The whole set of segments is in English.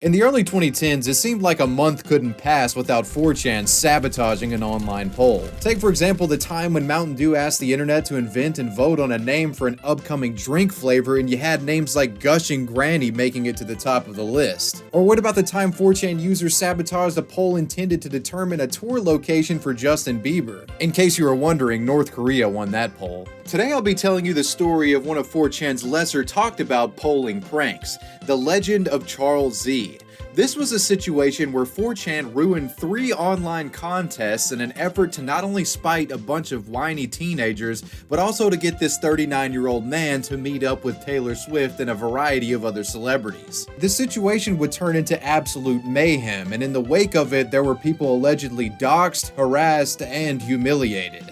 In the early 2010s, it seemed like a month couldn't pass without 4chan sabotaging an online poll. Take for example the time when Mountain Dew asked the internet to invent and vote on a name for an upcoming drink flavor, and you had names like Gushing Granny making it to the top of the list. Or what about the time 4chan users sabotaged a poll intended to determine a tour location for Justin Bieber? In case you were wondering, North Korea won that poll. Today I'll be telling you the story of one of 4chan's lesser talked about polling pranks, the legend of Charles Z. This was a situation where 4chan ruined 3 online contests in an effort to not only spite a bunch of whiny teenagers, but also to get this 39-year-old man to meet up with Taylor Swift and a variety of other celebrities. The situation would turn into absolute mayhem, and in the wake of it, there were people allegedly doxxed, harassed, and humiliated.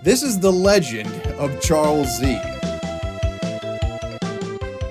This is the legend of Charles Z.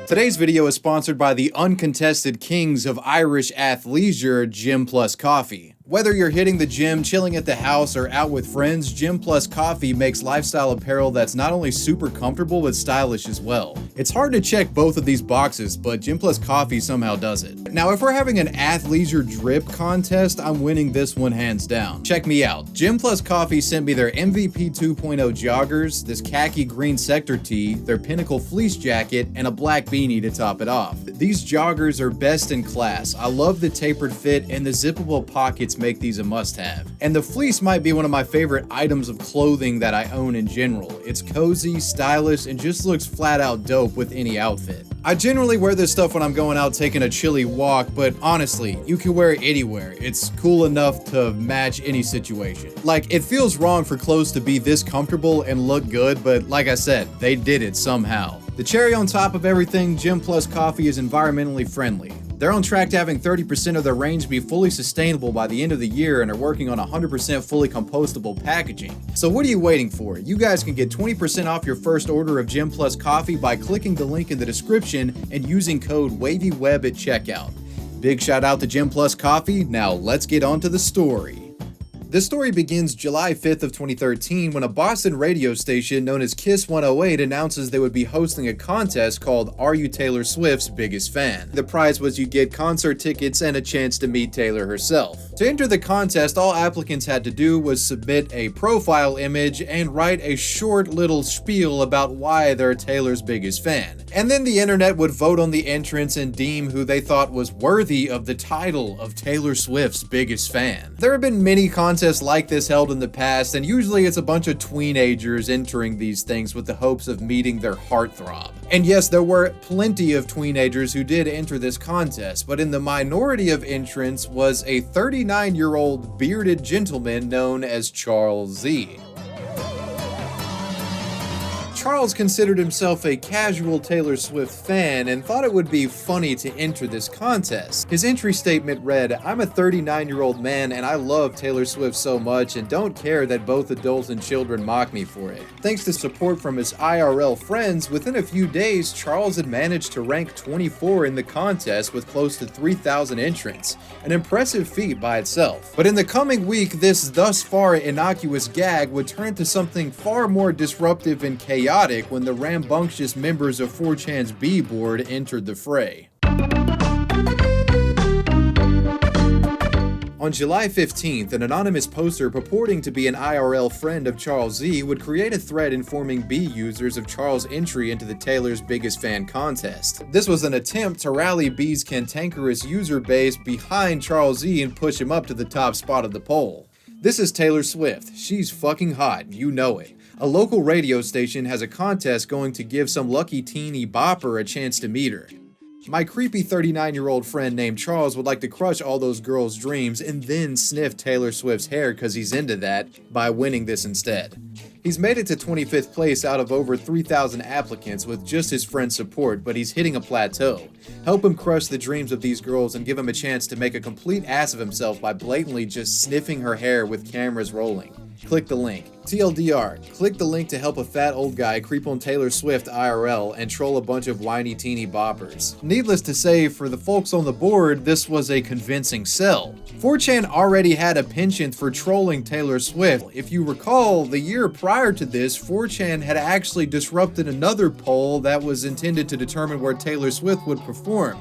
Today's video is sponsored by the uncontested kings of Irish athleisure, Gym Plus Coffee. Whether you're hitting the gym, chilling at the house, or out with friends, Gym Plus Coffee makes lifestyle apparel that's not only super comfortable but stylish as well. It's hard to check both of these boxes, but Gym Plus Coffee somehow does it. Now, if we're having an athleisure drip contest, I'm winning this one hands down. Check me out. Gym Plus Coffee sent me their MVP 2.0 joggers, this khaki green sector tee, their pinnacle fleece jacket, and a black beanie to top it off. These joggers are best in class. I love the tapered fit, and the zippable pockets make these a must-have. And the fleece might be one of my favorite items of clothing that I own in general. It's cozy, stylish, and just looks flat out dope with any outfit. I generally wear this stuff when I'm going out taking a chilly walk, but honestly, you can wear it anywhere. It's cool enough to match any situation. Like, it feels wrong for clothes to be this comfortable and look good, but like I said, they did it somehow. The cherry on top of everything, Gym Plus Coffee is environmentally friendly. They're on track to having 30% of their range be fully sustainable by the end of the year and are working on 100% fully compostable packaging. So what are you waiting for? You guys can get 20% off your first order of Gym Plus Coffee by clicking the link in the description and using code WAVYWEB at checkout. Big shout out to Gym Plus Coffee. Now let's get on to the story. This story begins July 5th of 2013 when a Boston radio station known as Kiss 108 announces they would be hosting a contest called Are You Taylor Swift's Biggest Fan? The prize was you'd get concert tickets and a chance to meet Taylor herself. To enter the contest, all applicants had to do was submit a profile image and write a short little spiel about why they're Taylor's biggest fan. And then the internet would vote on the entrants and deem who they thought was worthy of the title of Taylor Swift's biggest fan. There have been many contests like this held in the past, and usually it's a bunch of tweenagers entering these things with the hopes of meeting their heartthrob. And yes, there were plenty of tweenagers who did enter this contest, but in the minority of entrants was a 39-year-old bearded gentleman known as Charles Z. Charles considered himself a casual Taylor Swift fan and thought it would be funny to enter this contest. His entry statement read, "I'm a 39-year-old man and I love Taylor Swift so much and don't care that both adults and children mock me for it." Thanks to support from his IRL friends, within a few days, Charles had managed to rank 24 in the contest with close to 3,000 entrants, an impressive feat by itself. But in the coming week, this thus far innocuous gag would turn to something far more disruptive and chaotic when the rambunctious members of 4chan's B-board entered the fray. On July 15th, an anonymous poster purporting to be an IRL friend of Charles Z would create a thread informing B users of Charles' entry into the Taylor's Biggest Fan contest. This was an attempt to rally B's cantankerous user base behind Charles Z and push him up to the top spot of the poll. This is Taylor Swift. She's fucking hot, you know it. A local radio station has a contest going to give some lucky teeny bopper a chance to meet her. My creepy 39-year-old friend named Charles would like to crush all those girls' dreams and then sniff Taylor Swift's hair because he's into that by winning this instead. He's made it to 25th place out of over 3,000 applicants with just his friend's support, but he's hitting a plateau. Help him crush the dreams of these girls and give him a chance to make a complete ass of himself by blatantly just sniffing her hair with cameras rolling. Click the link. TLDR, click the link to help a fat old guy creep on Taylor Swift IRL and troll a bunch of whiny teeny boppers. Needless to say, for the folks on the board, this was a convincing sell. 4chan already had a penchant for trolling Taylor Swift. If you recall, the year prior to this, 4chan had actually disrupted another poll that was intended to determine where Taylor Swift would perform.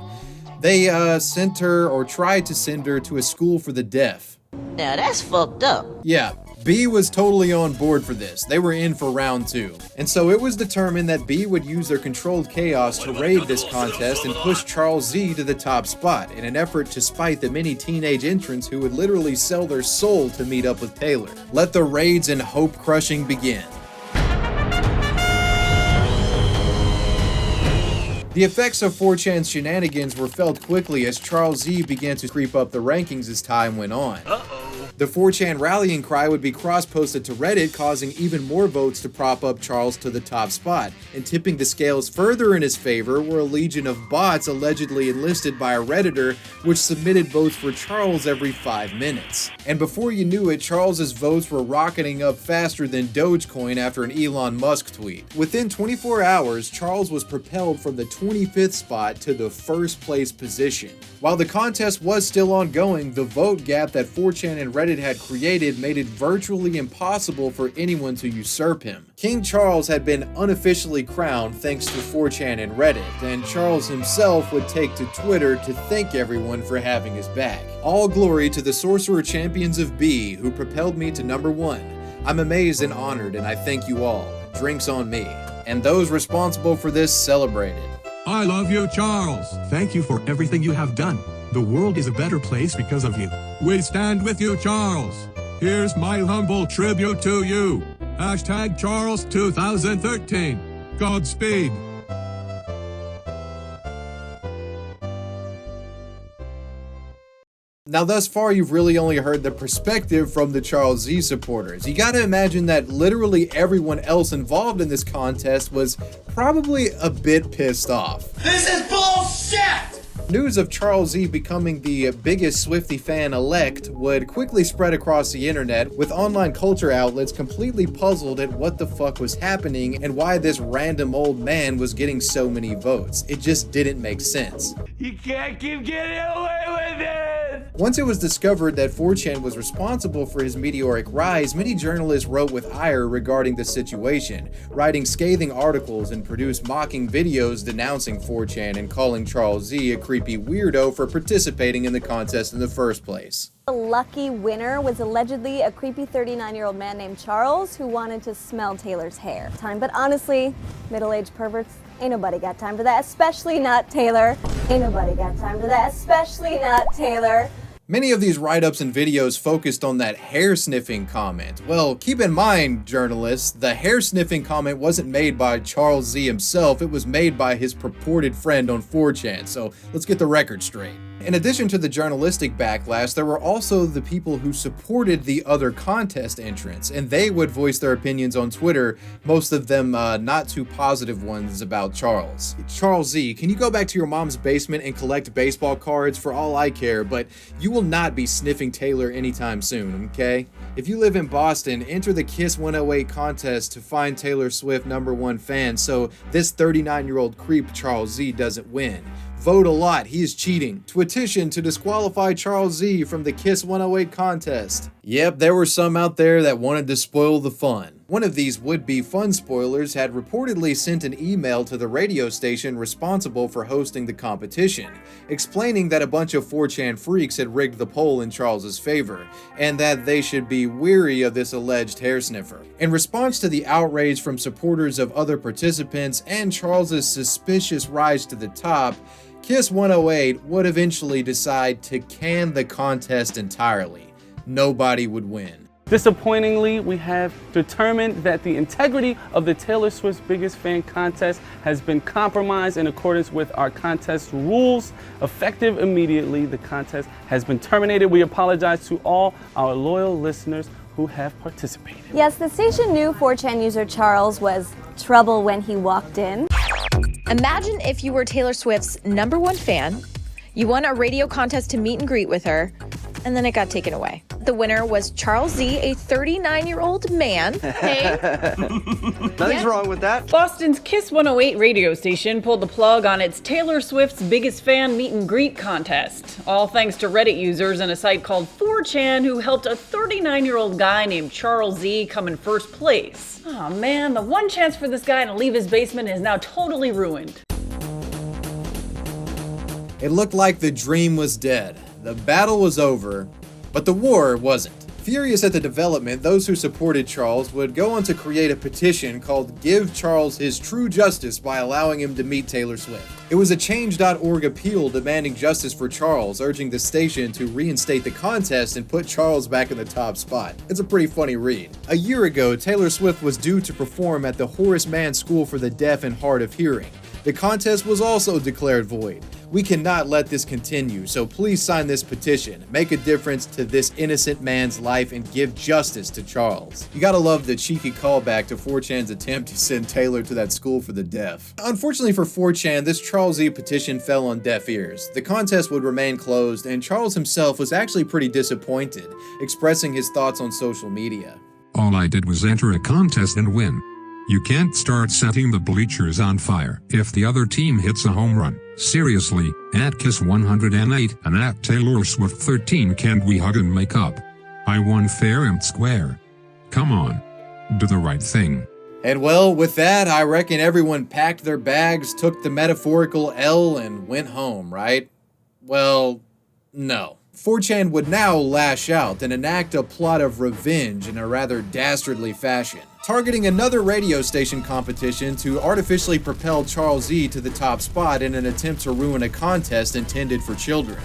They sent her, or tried to send her, to a school for the deaf. Now that's fucked up. Yeah, B was totally on board for this. They were in for round 2. And so it was determined that B would use their controlled chaos to raid this contest and push Charles Z to the top spot in an effort to spite the many teenage entrants who would literally sell their soul to meet up with Taylor. Let the raids and hope crushing begin. The effects of 4Chan's shenanigans were felt quickly as Charles Z began to creep up the rankings as time went on. The 4Chan rallying cry would be cross-posted to Reddit, causing even more votes to prop up Charles to the top spot, and tipping the scales further in his favor were a legion of bots allegedly enlisted by a Redditor, which submitted votes for Charles every 5 minutes. And before you knew it, Charles's votes were rocketing up faster than Dogecoin after an Elon Musk tweet. Within 24 hours, Charles was propelled from the 25th spot to the first place position. While the contest was still ongoing, the vote gap that 4Chan and Reddit had created made it virtually impossible for anyone to usurp him. King Charles had been unofficially crowned thanks to 4Chan and Reddit, and Charles himself would take to Twitter to thank everyone for having his back. All glory to the sorcerer champions of B, who propelled me to number 1. I'm amazed and honored, and I thank you all. Drinks on me. And those responsible for this celebrated. I love you, Charles. Thank you for everything you have done. The world is a better place because of you. We stand with you, Charles. Here's my humble tribute to you. Hashtag Charles 2013. Godspeed. Now, thus far, you've really only heard the perspective from the Charles Z supporters. You gotta imagine that literally everyone else involved in this contest was probably a bit pissed off. This is bullshit! News of Charles Z becoming the biggest Swiftie fan elect would quickly spread across the internet, with online culture outlets completely puzzled at what the fuck was happening and why this random old man was getting so many votes. It just didn't make sense. You can't keep getting away with it! Once it was discovered that 4Chan was responsible for his meteoric rise, many journalists wrote with ire regarding the situation, writing scathing articles and produced mocking videos denouncing 4Chan and calling Charles Z a creepy weirdo for participating in the contest in the first place. The lucky winner was allegedly a creepy 39-year-old man named Charles who wanted to smell Taylor's hair. But honestly, middle-aged perverts, ain't nobody got time for that, especially not Taylor. Ain't nobody got time for that, especially not Taylor. Many of these write-ups and videos focused on that hair-sniffing comment. Well, keep in mind, journalists, the hair-sniffing comment wasn't made by Charles Z himself, it was made by his purported friend on 4Chan, so let's get the record straight. In addition to the journalistic backlash, there were also the people who supported the other contest entrants, and they would voice their opinions on Twitter, most of them not too positive ones about Charles. Charles Z, can you go back to your mom's basement and collect baseball cards? For all I care, but you will not be sniffing Taylor anytime soon, okay? If you live in Boston, enter the Kiss 108 contest to find Taylor Swift #1 fan so this 39-year-old creep Charles Z doesn't win. Vote a lot, he is cheating. Petition to disqualify Charles Z from the Kiss 108 contest. Yep, there were some out there that wanted to spoil the fun. One of these would-be fun spoilers had reportedly sent an email to the radio station responsible for hosting the competition, explaining that a bunch of 4Chan freaks had rigged the poll in Charles's favor, and that they should be weary of this alleged hair sniffer. In response to the outrage from supporters of other participants and Charles's suspicious rise to the top, Kiss 108 would eventually decide to can the contest entirely. Nobody would win. Disappointingly, we have determined that the integrity of the Taylor Swift's Biggest Fan contest has been compromised in accordance with our contest rules. Effective immediately, the contest has been terminated. We apologize to all our loyal listeners who have participated. Yes, the station knew 4Chan user Charles was trouble when he walked in. Imagine if you were Taylor Swift's #1 fan, you won a radio contest to meet and greet with her, and then it got taken away. The winner was Charles Z, a 39-year-old man. Hey. Nothing's wrong with that. Boston's Kiss 108 radio station pulled the plug on its Taylor Swift's Biggest Fan meet and greet contest. All thanks to Reddit users and a site called 4Chan who helped a 39-year-old guy named Charles Z come in first place. Oh man, the one chance for this guy to leave his basement is now totally ruined. It looked like the dream was dead, the battle was over, but the war wasn't. Furious at the development, those who supported Charles would go on to create a petition called Give Charles His True Justice by allowing him to meet Taylor Swift. It was a Change.org appeal demanding justice for Charles, urging the station to reinstate the contest and put Charles back in the top spot. It's a pretty funny read. A year ago, Taylor Swift was due to perform at the Horace Mann School for the Deaf and Hard of Hearing. The contest was also declared void. We cannot let this continue, so please sign this petition, make a difference to this innocent man's life, and give justice to Charles. You gotta love the cheeky callback to 4Chan's attempt to send Taylor to that school for the deaf. Unfortunately for 4Chan, this Charles Z petition fell on deaf ears. The contest would remain closed, and Charles himself was actually pretty disappointed, expressing his thoughts on social media. All I did was enter a contest and win. You can't start setting the bleachers on fire if the other team hits a home run. Seriously, at Kiss108 and at Taylor Swift 13 can't we hug and make up? I won fair and square. Come on. Do the right thing. And well, with that, I reckon everyone packed their bags, took the metaphorical L, and went home, right? Well, no. 4Chan would now lash out and enact a plot of revenge in a rather dastardly fashion, targeting another radio station competition to artificially propel Charles Z to the top spot in an attempt to ruin a contest intended for children.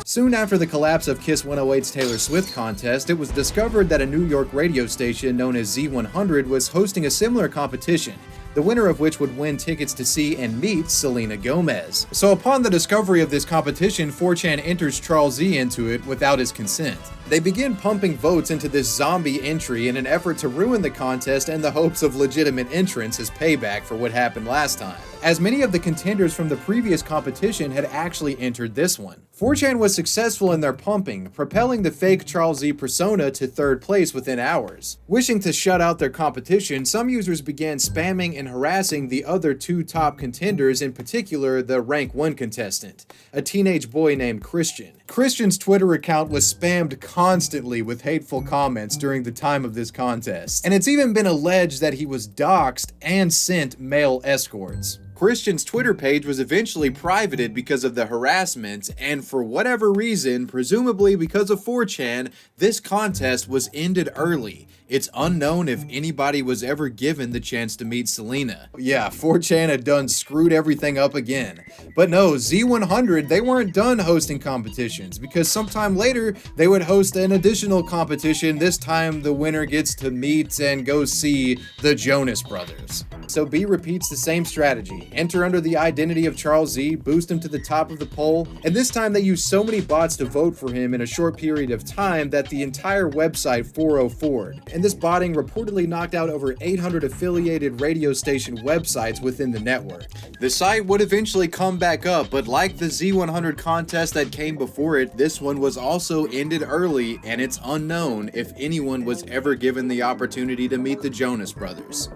Soon after the collapse of Kiss 108's Taylor Swift contest, it was discovered that a New York radio station known as Z100 was hosting a similar competition, the winner of which would win tickets to see and meet Selena Gomez. So upon the discovery of this competition, 4Chan enters Charles Z into it without his consent. They begin pumping votes into this zombie entry in an effort to ruin the contest in the hopes of legitimate entrance as payback for what happened last time, as many of the contenders from the previous competition had actually entered this one. 4Chan was successful in their pumping, propelling the fake Charles Z persona to third place within hours. Wishing to shut out their competition, some users began spamming and harassing the other two top contenders, in particular the rank 1 contestant, a teenage boy named Christian. Christian's Twitter account was spammed constantly with hateful comments during the time of this contest, and it's even been alleged that he was doxxed and sent male escorts. Christian's Twitter page was eventually privated because of the harassment, and for whatever reason, presumably because of 4Chan, this contest was ended early. It's unknown if anybody was ever given the chance to meet Selena. Yeah, 4Chan had done screwed everything up again. But no, Z100, they weren't done hosting competitions, because sometime later, they would host an additional competition. This time, the winner gets to meet and go see the Jonas Brothers. So B repeats the same strategy. Enter under the identity of Charles Z, boost him to the top of the poll, and this time they used so many bots to vote for him in a short period of time that the entire website 404'd. And this botting reportedly knocked out over 800 affiliated radio station websites within the network. The site would eventually come back up, but like the Z100 contest that came before it, this one was also ended early, and it's unknown if anyone was ever given the opportunity to meet the Jonas Brothers.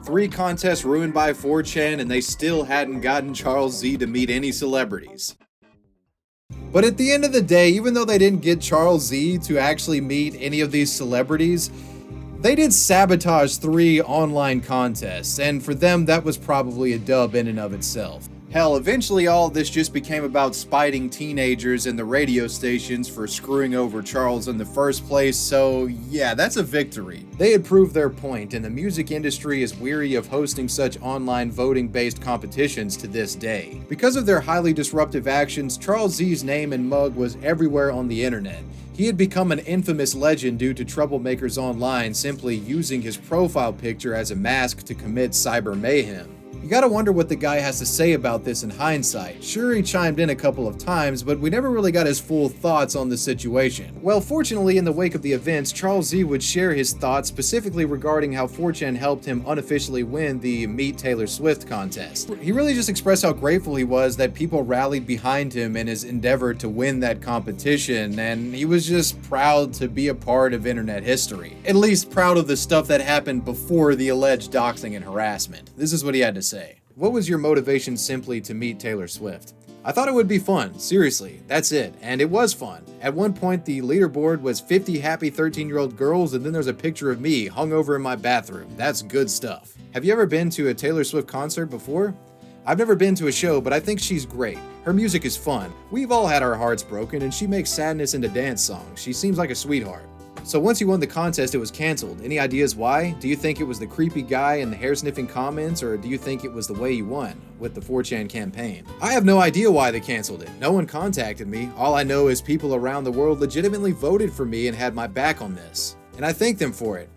3 contests ruined by 4Chan, and they still hadn't gotten Charles Z to meet any celebrities. But at the end of the day, even though they didn't get Charles Z to actually meet any of these celebrities, they did sabotage 3 online contests, and for them that was probably a dub in and of itself. Hell, eventually all of this just became about spiting teenagers and the radio stations for screwing over Charles in the first place, so yeah, that's a victory. They had proved their point, and the music industry is weary of hosting such online voting-based competitions to this day. Because of their highly disruptive actions, Charles Z's name and mug was everywhere on the internet. He had become an infamous legend due to troublemakers online simply using his profile picture as a mask to commit cyber mayhem. You gotta wonder what the guy has to say about this in hindsight. Sure, he chimed in a couple of times, but we never really got his full thoughts on the situation. Well, fortunately, in the wake of the events, Charles Z would share his thoughts specifically regarding how 4Chan helped him unofficially win the Meet Taylor Swift contest. He really just expressed how grateful he was that people rallied behind him in his endeavor to win that competition, and he was just proud to be a part of internet history. At least proud of the stuff that happened before the alleged doxing and harassment. This is what he had to say. What was your motivation simply to meet Taylor Swift? I thought it would be fun, seriously, that's it, and it was fun. At one point the leaderboard was 50 happy 13-year-old girls, and then there's a picture of me hung over in my bathroom. That's good stuff. Have you ever been to a Taylor Swift concert before? I've never been to a show, but I think she's great. Her music is fun. We've all had our hearts broken, and she makes sadness into dance songs. She seems like a sweetheart. So once you won the contest, it was canceled. Any ideas why? Do you think it was the creepy guy and the hair-sniffing comments, or do you think it was the way you won with the 4chan campaign? I have no idea why they canceled it. No one contacted me. All I know is people around the world legitimately voted for me and had my back on this. And I thank them for it.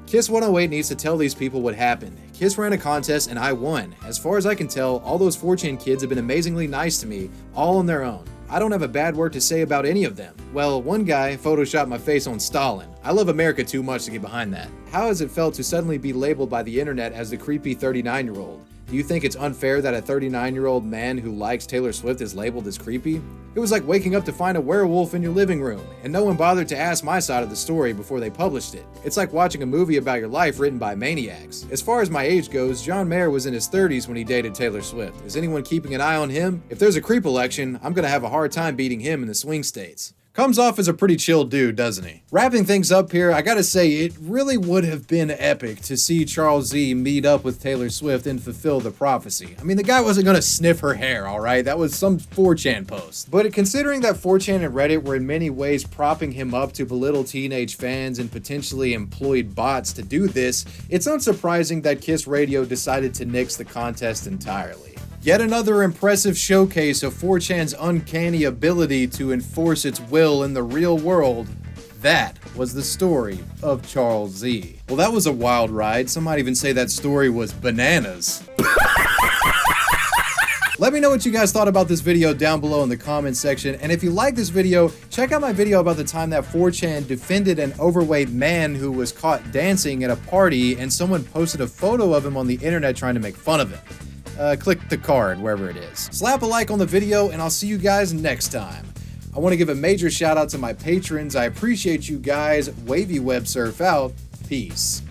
Kiss 108 needs to tell these people what happened. Kiss ran a contest and I won. As far as I can tell, all those 4chan kids have been amazingly nice to me, all on their own. I don't have a bad word to say about any of them. Well, one guy photoshopped my face on Stalin. I love America too much to get behind that. How has it felt to suddenly be labeled by the internet as the creepy 39-year-old? Do you think it's unfair that a 39-year-old man who likes Taylor Swift is labeled as creepy? It was like waking up to find a werewolf in your living room, and no one bothered to ask my side of the story before they published it. It's like watching a movie about your life written by maniacs. As far as my age goes, John Mayer was in his 30s when he dated Taylor Swift. Is anyone keeping an eye on him? If there's a creep election, I'm gonna have a hard time beating him in the swing states. Comes off as a pretty chill dude, doesn't he? Wrapping things up here, I gotta say, it really would have been epic to see Charles Z meet up with Taylor Swift and fulfill the prophecy. I mean, the guy wasn't gonna sniff her hair, alright? That was some 4chan post. But considering that 4chan and Reddit were in many ways propping him up to belittle teenage fans and potentially employed bots to do this, it's unsurprising that Kiss Radio decided to nix the contest entirely. Yet another impressive showcase of 4chan's uncanny ability to enforce its will in the real world. That was the story of Charles Z. Well, that was a wild ride. Some might even say that story was bananas. Let me know what you guys thought about this video down below in the comments section, and if you like this video, check out my video about the time that 4chan defended an overweight man who was caught dancing at a party and someone posted a photo of him on the internet trying to make fun of him. Click the card wherever it is. Slap a like on the video, and I'll see you guys next time. I want to give a major shout out to my patrons. I appreciate you guys. Wavy Web Surf out. Peace.